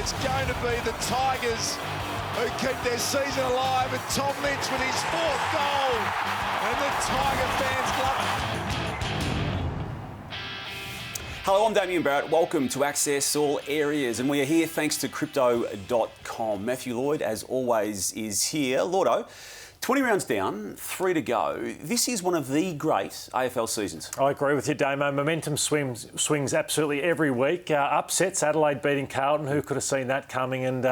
It's going to be the Tigers who keep their season alive, and Tom Lynch with his fourth goal, and the Tiger fans love it. Hello, I'm Damian Barrett. Welcome to Access All Areas, and we are here thanks to Crypto.com. Matthew Lloyd, as always, is here. Lordo, 20 rounds down, 3 to go. This is one of the great AFL seasons. I agree with you, Damo. Momentum swings absolutely every week. Upsets, Adelaide beating Carlton, who could have seen that coming, and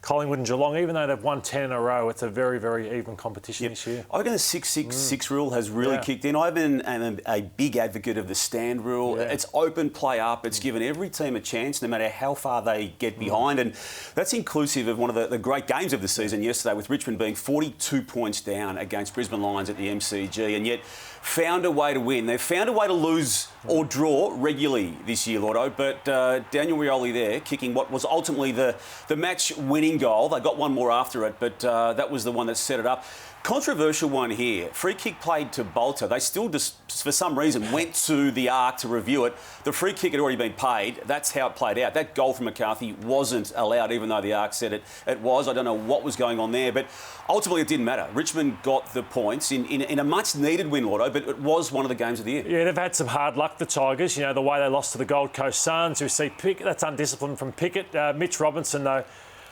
Collingwood and Geelong, even though they've won 10 in a row, it's a very, very even competition this year. I reckon the 6-6-6 rule has really kicked in. I've been a big advocate of the stand rule. Yeah. It's open play up. It's given every team a chance, no matter how far they get behind. And that's inclusive of one of the great games of the season yesterday, with Richmond being 42 points down against Brisbane Lions at the MCG, and yet found a way to win. They've found a way to lose or draw regularly this year, Lordo, but Daniel Rioli there kicking what was ultimately the match-winning goal. They got one more after it, but that was the one that set it up. Controversial one here. Free kick played to Bolter. They still just, for some reason, went to the arc to review it. The free kick had already been paid. That's how it played out. That goal from McCarthy wasn't allowed, even though the arc said it was. I don't know what was going on there, but ultimately it didn't matter. Richmond got the points in a much-needed win, Lordo, but it was one of the games of the year. Yeah, they've had some hard luck, the Tigers. You know, the way they lost to the Gold Coast Suns. We see Pickett, that's undisciplined from Pickett. Mitch Robinson, though,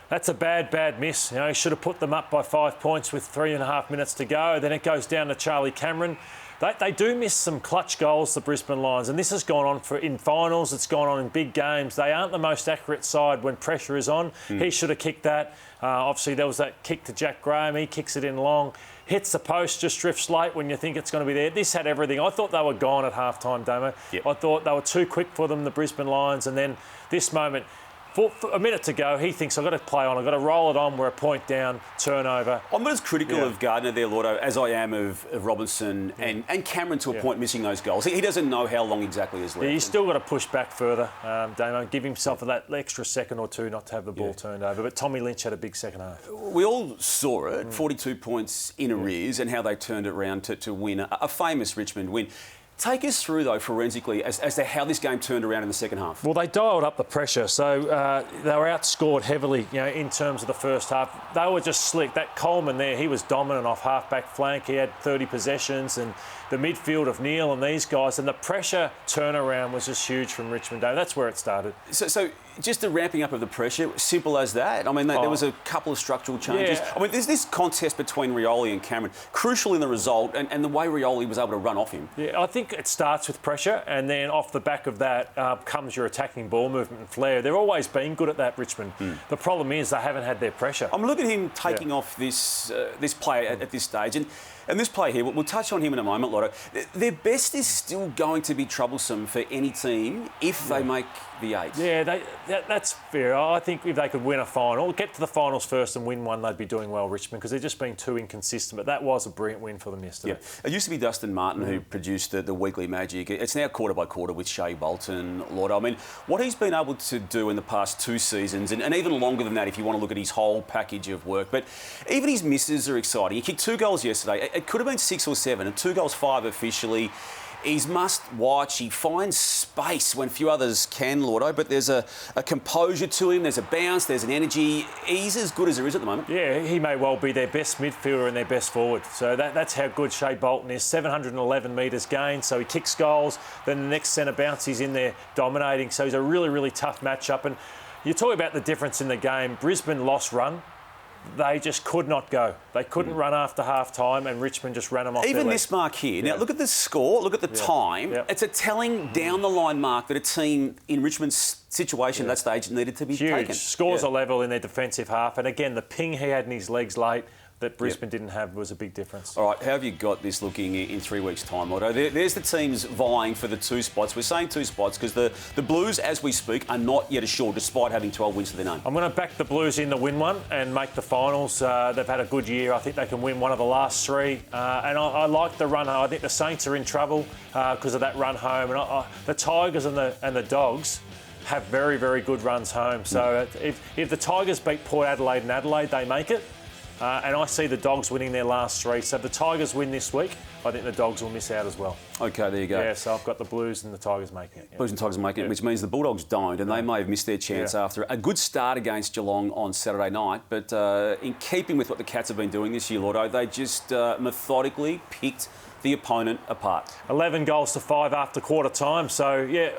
that's a bad miss. You know, he should have put them up by 5 points with 3.5 minutes to go. Then it goes down to Charlie Cameron. They do miss some clutch goals, the Brisbane Lions, and this has gone on in finals. It's gone on in big games. They aren't the most accurate side when pressure is on. He should have kicked that. Obviously, there was that kick to Jack Graham. He kicks it in long. Hits the post, just drifts late when you think it's going to be there. This had everything. I thought they were gone at half-time, Damo. Yep. I thought they were too quick for them, the Brisbane Lions, and then this moment, for a minute to go, he thinks, I've got to play on, I've got to roll it on, we're a point down, turnover. I'm not as critical of Gardner there, Lordo, as I am of Robinson and Cameron to a point missing those goals. He doesn't know how long exactly is left. Yeah, he's still got to push back further, Damo, give himself that extra second or two not to have the ball turned over. But Tommy Lynch had a big second half. We all saw it, 42 points in arrears, and how they turned it around to win a famous Richmond win. Take us through, though, forensically, as to how this game turned around in the second half. Well, they dialed up the pressure, so they were outscored heavily, you know, in terms of the first half. They were just slick. That Coleman there, he was dominant off half-back flank. He had 30 possessions, and the midfield of Neil and these guys, and the pressure turnaround was just huge from Richmond. That's where it started. So just the ramping up of the pressure, simple as that. I mean, there was a couple of structural changes. Yeah. I mean, there's this contest between Rioli and Cameron, crucial in the result, and the way Rioli was able to run off him. Yeah, I think it starts with pressure, and then off the back of that comes your attacking ball movement and flair. They've always been good at that, Richmond. The problem is they haven't had their pressure. I'm looking at him taking off this play at this stage, and this play here, we'll touch on him in a moment, Lotto. Their best is still going to be troublesome for any team if they make the 8. Yeah, that's fair. I think if they could win a final, get to the finals first and win one, they'd be doing well, Richmond, because they've just been too inconsistent. But that was a brilliant win for them yesterday. Yeah. It used to be Dustin Martin who produced the weekly magic. It's now quarter by quarter with Shea Bolton, Lotto. I mean, what he's been able to do in the past 2 seasons, and even longer than that if you want to look at his whole package of work. But even his misses are exciting. He kicked 2 goals yesterday. It could have been 6 or 7, and 2 goals 5 officially. He's must-watch. He finds space when few others can, Lordo, but there's a composure to him, there's a bounce, there's an energy. He's as good as there is at the moment. Yeah, he may well be their best midfielder and their best forward. So that's how good Shea Bolton is. 711 metres gained, so he kicks goals. Then the next centre bounce, he's in there dominating. So he's a really, really tough matchup. And you talk about the difference in the game. Brisbane lost run. They just could not go. They couldn't run after half-time, and Richmond just ran them off. Even this mark here. Now, look at the score, look at the time. It's a telling down-the-line mark that a team in Richmond's situation at that stage needed to be taken. Scores a level in their defensive half, and again, the ping he had in his legs late that Brisbane didn't have was a big difference. All right, how have you got this looking in 3 weeks' time, Otto? There's the teams vying for the 2 spots. We're saying 2 spots because the Blues, as we speak, are not yet assured, despite having 12 wins to their name. I'm going to back the Blues in to win one and make the finals. They've had a good year. I think they can win one of the last 3. And I like the run home. I think the Saints are in trouble because of that run home. And the Tigers and the Dogs have very, very good runs home. So if the Tigers beat Port Adelaide and Adelaide, they make it. And I see the Dogs winning their last 3. So if the Tigers win this week, I think the Dogs will miss out as well. OK, there you go. Yeah, so I've got the Blues and the Tigers making it. Yeah. Blues and Tigers making it, which means the Bulldogs don't, and they may have missed their chance after a good start against Geelong on Saturday night. But in keeping with what the Cats have been doing this year, Lordo, they just methodically picked the opponent apart. 11 goals to 5 after quarter time. So, yeah,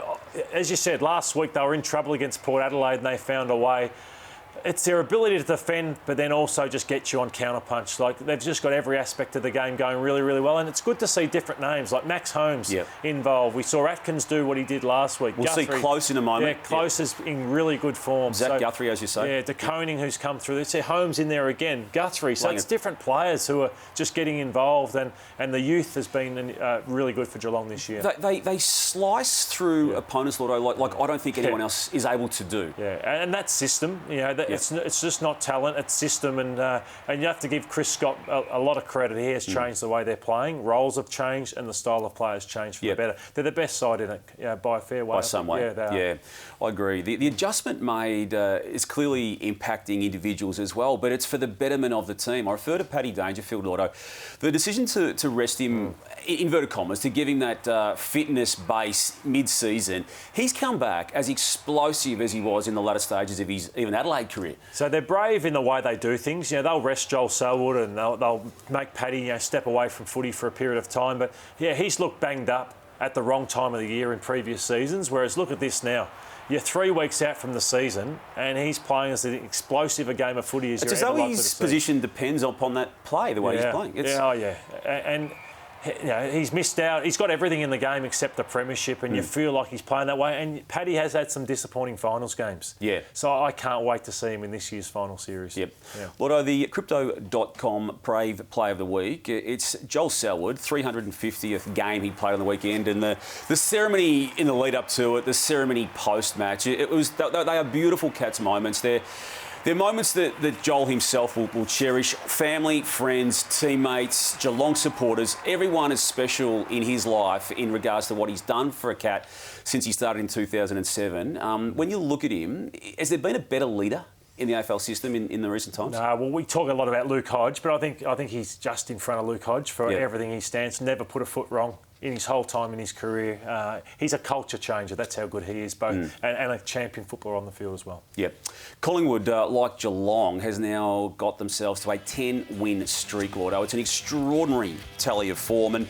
as you said, last week they were in trouble against Port Adelaide and they found a way. It's their ability to defend, but then also just get you on counterpunch. Like, they've just got every aspect of the game going really, really well. And it's good to see different names, like Max Holmes involved. We saw Atkins do what he did last week. We'll see Close in a moment. Yeah, Close is in really good form. Zach Guthrie, as you say. Yeah, De Koning, who's come through. Let's see Holmes in there again. Guthrie. So it's different players who are just getting involved. And the youth has been really good for Geelong this year. They slice through opponents, Lordo, like I don't think anyone else is able to do. Yeah, and that's system. You know, it's just not talent, it's system, and you have to give Chris Scott a lot of credit. He has changed the way they're playing. Roles have changed, and the style of play has changed for the better. They're the best side in it by a fair way. By some way. Yeah, they are. I agree. The adjustment made is clearly impacting individuals as well, but it's for the betterment of the team. I refer to Paddy Dangerfield, Lordo. The decision to rest him, inverted commas, to give him that fitness base mid-season, he's come back as explosive as he was in the latter stages of his even Adelaide career. So they're brave in the way they do things. You know, they'll rest Joel Selwood and they'll make Paddy step away from footy for a period of time. But yeah, he's looked banged up at the wrong time of the year in previous seasons. Whereas look at this now. You're 3 weeks out from the season and he's playing as explosive a game of footy as you're ever likely to see. It's as though his position depends upon that play, the way he's playing. And you know, he's missed out. He's got everything in the game except the premiership, and you feel like he's playing that way. And Paddy has had some disappointing finals games. Yeah. So I can't wait to see him in this year's final series. Yep. Yeah. Lotto, the Crypto.com Brave Play of the Week, it's Joel Selwood, 350th game he played on the weekend, and the ceremony in the lead up to it, the ceremony post-match, they are beautiful Cats moments. They're moments that Joel himself will cherish. Family, friends, teammates, Geelong supporters, everyone is special in his life in regards to what he's done for a Cat since he started in 2007. When you look at him, has there been a better leader in the AFL system in the recent times? No, well, we talk a lot about Luke Hodge, but I think he's just in front of Luke Hodge for everything he stands. Never put a foot wrong in his whole time in his career. He's a culture changer. That's how good he is, both and a champion footballer on the field as well. Yep. Collingwood, like Geelong, has now got themselves to a 10-win streak, Lordo. It's an extraordinary tally of form, and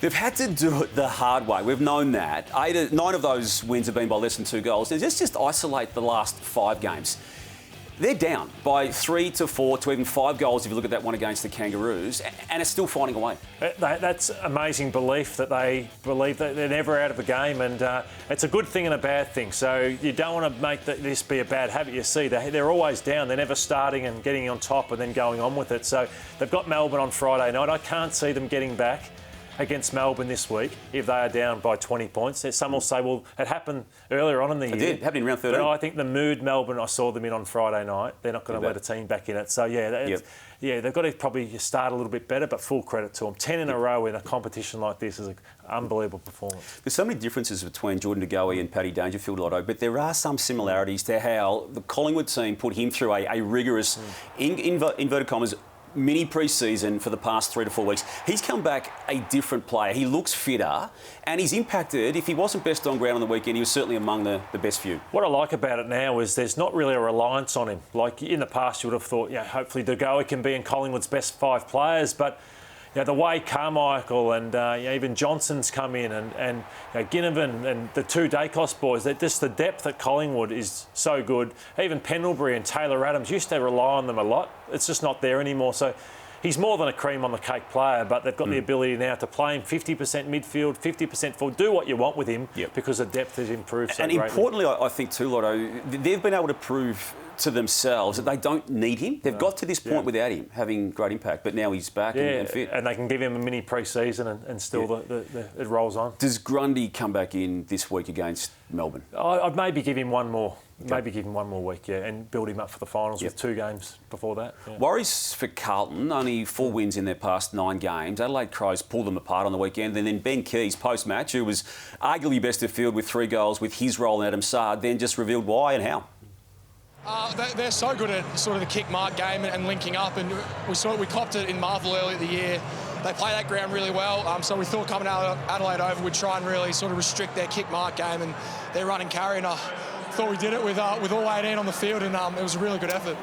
they've had to do it the hard way. We've known that. 9 of those wins have been by less than 2 goals. Now, let's just isolate the last 5 games. They're down by 3 to 4 to even 5 goals if you look at that one against the Kangaroos, and it's still finding a way. That's amazing belief that they believe that they're never out of a game, and it's a good thing and a bad thing. So you don't want to make this be a bad habit. You see, they're always down. They're never starting and getting on top and then going on with it. So they've got Melbourne on Friday night. I can't see them getting back against Melbourne this week if they are down by 20 points. Some will say, well, it happened earlier on in the year. It did. It happened in round 13. But I think the mood Melbourne, I saw them in on Friday night. They're not going to let a team back in it. So, they've got to probably start a little bit better, but full credit to them. 10 in a row in a competition like this is an unbelievable performance. There's so many differences between Jordan De Goey and Paddy Dangerfield, Lotto, but there are some similarities to how the Collingwood team put him through a rigorous, inverted commas, mini pre-season for the past 3 to 4 weeks. He's come back a different player. He looks fitter and he's impacted. If he wasn't best on ground on the weekend, he was certainly among the best few. What I like about it now is there's not really a reliance on him. Like in the past, you would have thought, hopefully De Goey can be in Collingwood's best 5 players, but the way Carmichael and even Johnson's come in and Ginnivan and the 2 Dacos boys, just the depth at Collingwood is so good. Even Pendlebury and Taylor Adams used to rely on them a lot. It's just not there anymore. So he's more than a cream on the cake player, but they've got the ability now to play him 50% midfield, 50% forward. Do what you want with him because the depth has improved so greatly. And importantly, I think too, Lotto, they've been able to prove to themselves that they don't need him. They've got to this point without him having great impact, but now he's back and fit. And they can give him a mini pre-season and still it rolls on. Does Grundy come back in this week against Melbourne? I'd maybe give him one more. Maybe give him one more week, and build him up for the finals with 2 games before that. Worries for Carlton, only 4 wins in their past 9 games. Adelaide Crows pulled them apart on the weekend, and then Ben Keays, post-match, who was arguably best of field with 3 goals with his role in Adam Sard, then just revealed why and how. They're so good at sort of the kick mark game and linking up, and we copped it in Marvel earlier in the year. They play that ground really well, so we thought coming out of Adelaide Oval we'd try and really sort of restrict their kick mark game and their run and carry, and I thought we did it with all 18 on the field, and it was a really good effort.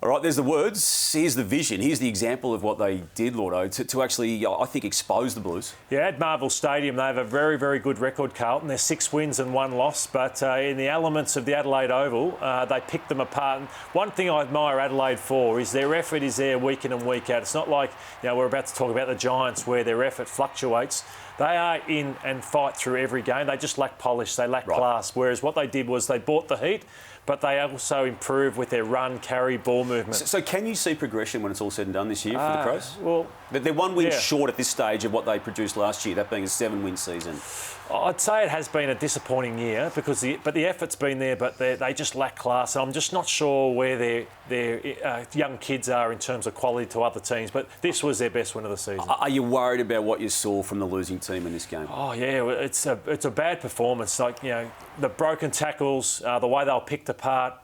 All right, there's the words, here's the vision, here's the example of what they did, Lordo, to actually, I think, expose the Blues. Yeah, at Marvel Stadium, they have a very, very good record, Carlton. They're 6 wins and 1 loss, but in the elements of the Adelaide Oval, they picked them apart. And one thing I admire Adelaide for is their effort is there week in and week out. It's not like, we're about to talk about the Giants where their effort fluctuates. They are in and fight through every game. They just lack polish, they lack class, whereas what they did was they bought the heat, but they also improved with their run, carry, ball movement. So can you see progression when it's all said and done this year for the Crows? Well, they're 1 win short at this stage of what they produced last year, that being a 7-win season. I'd say it has been a disappointing year because the effort's been there, but they just lack class. I'm just not sure where their young kids are in terms of quality to other teams, but this was their best win of the season. Are you worried about what you saw from the losing team in this game? Oh yeah, it's a bad performance. Like the broken tackles, the way they were picked apart.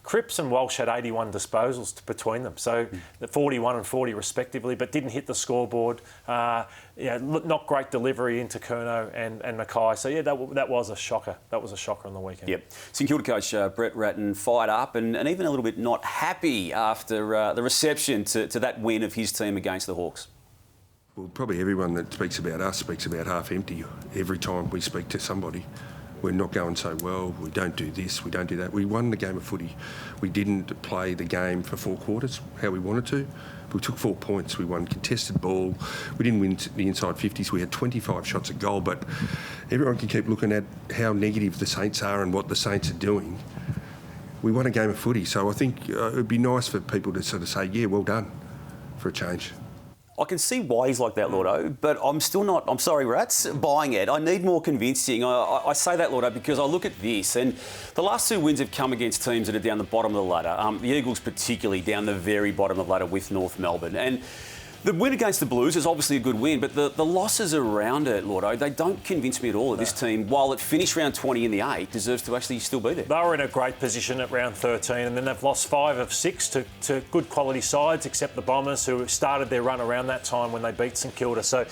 Cripps and Walsh had 81 disposals between them, so 41 and 40 respectively, but didn't hit the scoreboard. Not great delivery into Curnow and Mackay. So that was a shocker. That was a shocker on the weekend. Yep. St Kilda coach Brett Ratton fired up and even a little bit not happy after the reception to that win of his team against the Hawks. Well, probably everyone that speaks about us speaks about half empty. Every time we speak to somebody, we're not going so well, we don't do this, we don't do that. We won the game of footy. We didn't play the game for 4 quarters how we wanted to. We took 4 points. We won contested ball. We didn't win the inside 50s. We had 25 shots at goal, but everyone can keep looking at how negative the Saints are and what the Saints are doing. We won a game of footy, so I think it would be nice for people to sort of say, yeah, well done, for a change. I can see why he's like that, Lordo, but I'm still not, I'm sorry, Rats, buying it. I need more convincing. I say that, Lordo, because I look at this, and the last 2 wins have come against teams that are down the bottom of the ladder. The Eagles particularly down the very bottom of the ladder with North Melbourne. And the win against the Blues is obviously a good win, but the losses around it, Lordo, they don't convince me at all that this team, while it finished round 20 in the 8, deserves to actually still be there. They were in a great position at round 13, and then they've lost 5 of 6 to good quality sides, except the Bombers, who started their run around that time when they beat St Kilda. So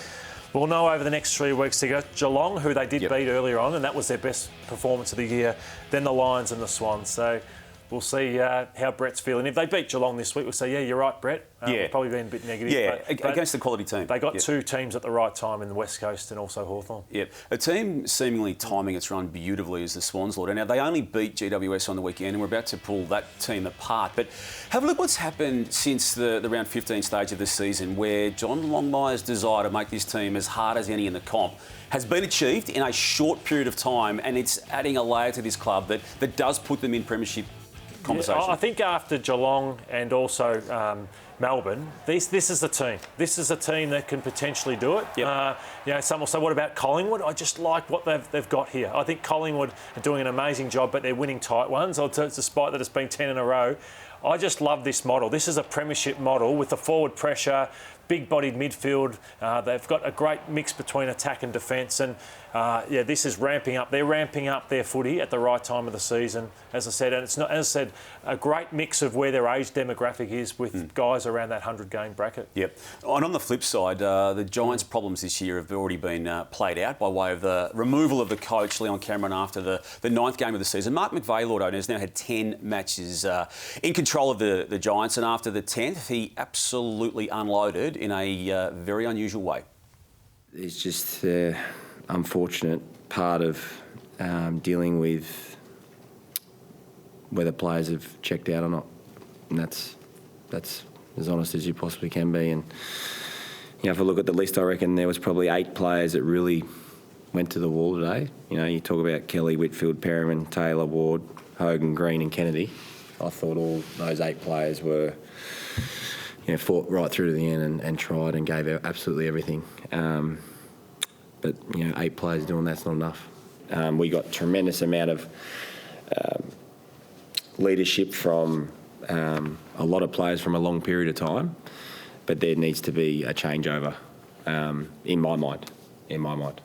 we'll know over the next 3 weeks to go. Geelong, who they did beat earlier on, and that was their best performance of the year. Then the Lions and the Swans. So we'll see how Brett's feeling. If they beat Geelong this week, we'll say, yeah, you're right, Brett. Probably been a bit negative. Yeah, but against the quality team. They got 2 teams at the right time in the West Coast and also Hawthorn. Yep. A team seemingly timing its run beautifully is the Swans, Lord. Now, they only beat GWS on the weekend and we're about to pull that team apart. But have a look what's happened since the round 15 stage of the season, where John Longmire's desire to make this team as hard as any in the comp has been achieved in a short period of time, and it's adding a layer to this club that does put them in premiership conversation. I think after Geelong and also Melbourne, this is the team. This is a team that can potentially do it. Yep. Some will say, what about Collingwood? I just like what they've got here. I think Collingwood are doing an amazing job, but they're winning tight ones, despite that it's been 10 in a row. I just love this model. This is a premiership model with the forward pressure, big-bodied midfield. They've got a great mix between attack and defence, and this is ramping up. They're ramping up their footy at the right time of the season, as I said, and it's not, as I said, a great mix of where their age demographic is with guys around that 100-game bracket. Yep. And on the flip side, the Giants' problems this year have already been played out by way of the removal of the coach, Leon Cameron, after the 9th game of the season. Mark McVeigh, Lordo, has now had 10 matches in control of the Giants, and after the 10th, he absolutely unloaded in a very unusual way. It's just the unfortunate part of dealing with whether players have checked out or not, and that's as honest as you possibly can be. And if I look at the list, I reckon there was probably 8 players that really went to the wall today. You talk about Kelly, Whitfield, Perriman, Taylor, Ward, Hogan, Green and Kennedy. I thought all those 8 players were fought right through to the end and tried and gave absolutely everything. But 8 players doing that's not enough. We got tremendous amount of leadership from a lot of players from a long period of time, but there needs to be a changeover in my mind.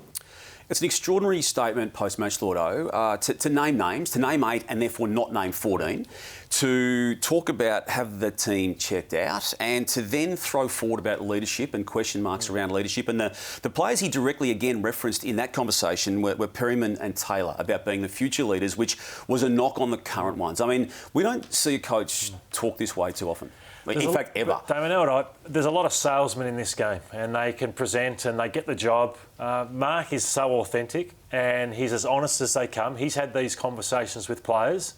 It's an extraordinary statement post-match, Lordo, to name names, to name 8 and therefore not name 14, to talk about have the team checked out and to then throw forward about leadership and question marks around leadership. And the players he directly again referenced in that conversation were Perryman and Taylor about being the future leaders, which was a knock on the current ones. I mean, we don't see a coach talk this way too often. In fact, ever. Damien, there's a lot of salesmen in this game and they can present and they get the job. Mark is so authentic and he's as honest as they come. He's had these conversations with players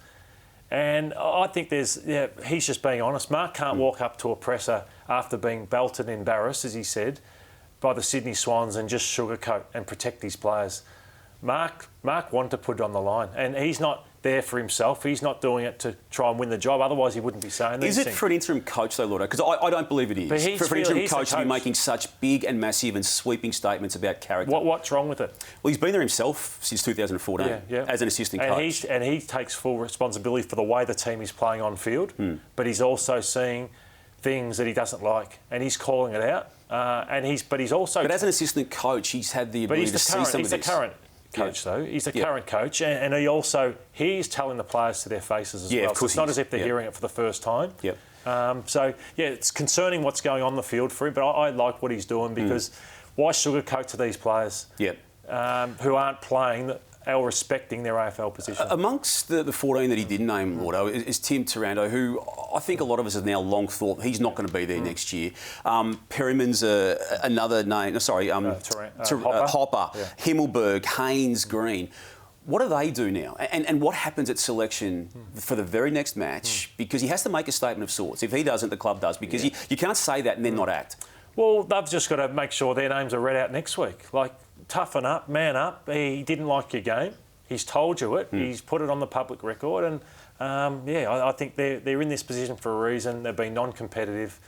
and I think he's just being honest. Mark can't walk up to a presser after being belted and embarrassed, as he said, by the Sydney Swans and just sugarcoat and protect his players. Mark wanted to put it on the line and he's not there for himself. He's not doing it to try and win the job. Otherwise, he wouldn't be saying these things. Is it for an interim coach, though, Lordo? Because I don't believe it is. But for an interim coach to be making such big and massive and sweeping statements about character. What's wrong with it? Well, he's been there himself since 2014 as an assistant coach. And he takes full responsibility for the way the team is playing on field, but he's also seeing things that he doesn't like and he's calling it out. But as an assistant coach, he's had the ability to see some of this. He's the current coach, though. He's the current coach, and he's telling the players to their faces as well. Of course, so it's not as if they're hearing it for the first time. It's concerning what's going on the field for him, but I like what he's doing because why sugarcoat to these players who aren't playing or respecting their AFL position? Amongst the 14 that he didn't name, Lordo, is Tim Taranto, who I think a lot of us have now long thought he's not going to be there next year. Perryman's another name. Hopper, Himmelberg, Haynes, Green. What do they do now? And what happens at selection for the very next match? Because he has to make a statement of sorts. If he doesn't, the club does. Because you can't say that and then not act. Well, they've just got to make sure their names are read out next week. Like, toughen up, man up. He didn't like your game. He's told you it. He's put it on the public record. And, I think they're in this position for a reason. They've been non-competitive.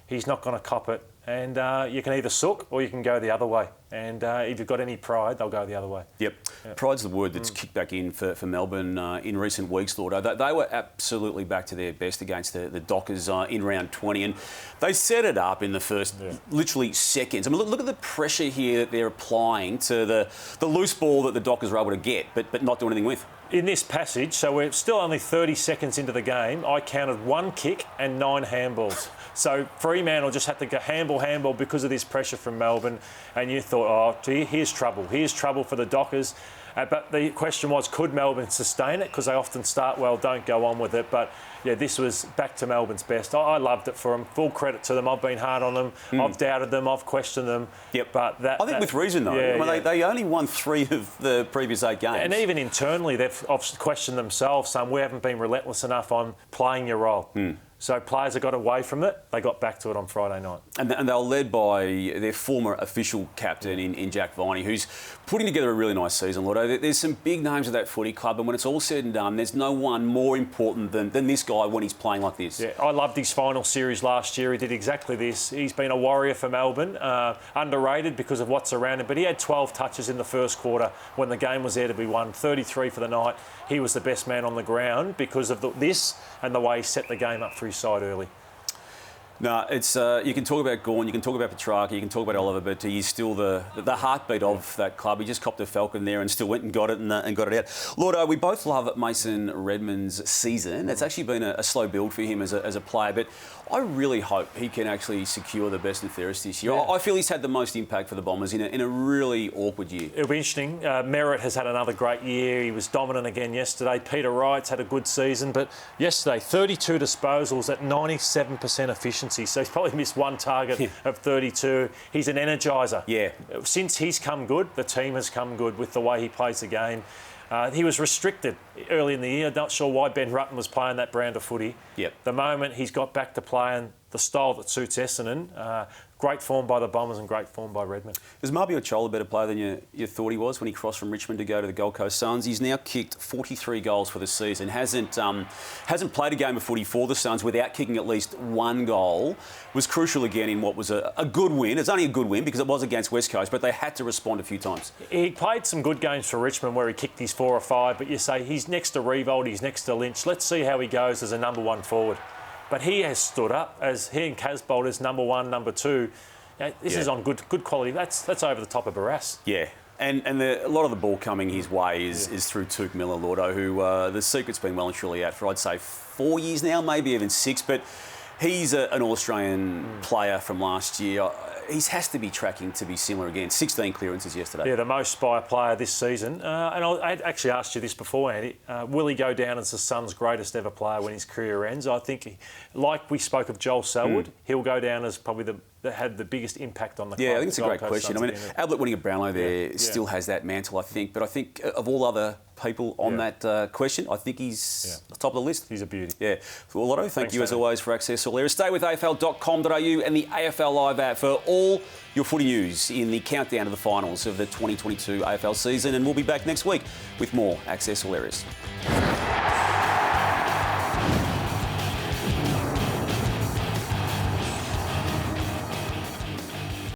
He's not going to cop it. And you can either sook or you can go the other way. And if you've got any pride, they'll go the other way. Yep. Pride's the word that's kicked back in for Melbourne in recent weeks, Lord. They were absolutely back to their best against the Dockers in round 20. And they set it up in the first literally seconds. I mean, look at the pressure here that they're applying to the loose ball that the Dockers were able to get, but not do anything with. In this passage, so we're still only 30 seconds into the game, I counted 1 kick and 9 handballs. So Fremantle just had to go handball because of this pressure from Melbourne. And you thought, oh, gee, here's trouble. Here's trouble for the Dockers. But the question was, could Melbourne sustain it? Because they often start well, don't go on with it. But, this was back to Melbourne's best. I loved it for them. Full credit to them. I've been hard on them. I've doubted them. I've questioned them. But I think with reason, though. They only won 3 of the previous 8 games. And even internally, they've questioned themselves, saying we haven't been relentless enough on playing your role. So players have got away from it. They got back to it on Friday night. And they were led by their former official captain in Jack Viney, who's putting together a really nice season, Lordo. There's some big names of that footy club, and when it's all said and done, there's no one more important than this guy when he's playing like this. Yeah, I loved his final series last year. He did exactly this. He's been a warrior for Melbourne, underrated because of what's around him, but he had 12 touches in the first quarter when the game was there to be won, 33 for the night. He was the best man on the ground because of this and the way he set the game up for his side early. No, it's you can talk about Gawn, you can talk about Petrarca, you can talk about Oliver, but he's still the heartbeat of that club. He just copped a Falcon there and still went and got it and got it out. Lord, we both love Mason Redman's season. It's actually been a slow build for him as a player, but I really hope he can actually secure the best and fairest this year. I feel he's had the most impact for the Bombers in a really awkward year. It'll be interesting. Merritt has had another great year. He was dominant again yesterday. Peter Wright's had a good season, but yesterday 32 disposals at 97% efficiency. So he's probably missed 1 target of 32. He's an energiser. Yeah. Since he's come good, the team has come good with the way he plays the game. He was restricted early in the year. Not sure why Ben Rutten was playing that brand of footy. The moment he's got back to playing the style that suits Essendon, great form by the Bombers and great form by Redman. Is Marby Ochola a better player than you thought he was when he crossed from Richmond to go to the Gold Coast Suns? He's now kicked 43 goals for the season. Hasn't played a game of footy for the Suns without kicking at least 1 goal. Was crucial again in what was a good win. It's only a good win because it was against West Coast, but they had to respond a few times. He played some good games for Richmond where he kicked his 4 or 5, but you say he's next to Revolt, he's next to Lynch. Let's see how he goes as a number 1 forward. But he has stood up as he and Casbolt as number 1, number 2. This is on good quality. That's over the top of Barras. Yeah. And a lot of the ball coming his way is through Touk Miller, Lordo, who the secret's been well and truly out for, I'd say, 4 years now, maybe even 6. But he's an All-Australian player from last year. He has to be tracking to be similar again. 16 clearances yesterday. Yeah, the most by a player this season. And I actually asked you this before, Andy. Will he go down as the Suns' greatest ever player when his career ends? I think, like we spoke of Joel Selwood, he'll go down as probably that had the biggest impact on the club. Yeah, I think it's a great question. I mean, Albert winning a Brownlow there still has that mantle, I think. But I think of all other people on that question, I think he's top of the list. He's a beauty. Yeah. Well, Lotto, thank you as always for access all areas. Stay with afl.com.au and the AFL Live app for all your footy news in the countdown to the finals of the 2022 AFL season. And we'll be back next week with more Access All Areas.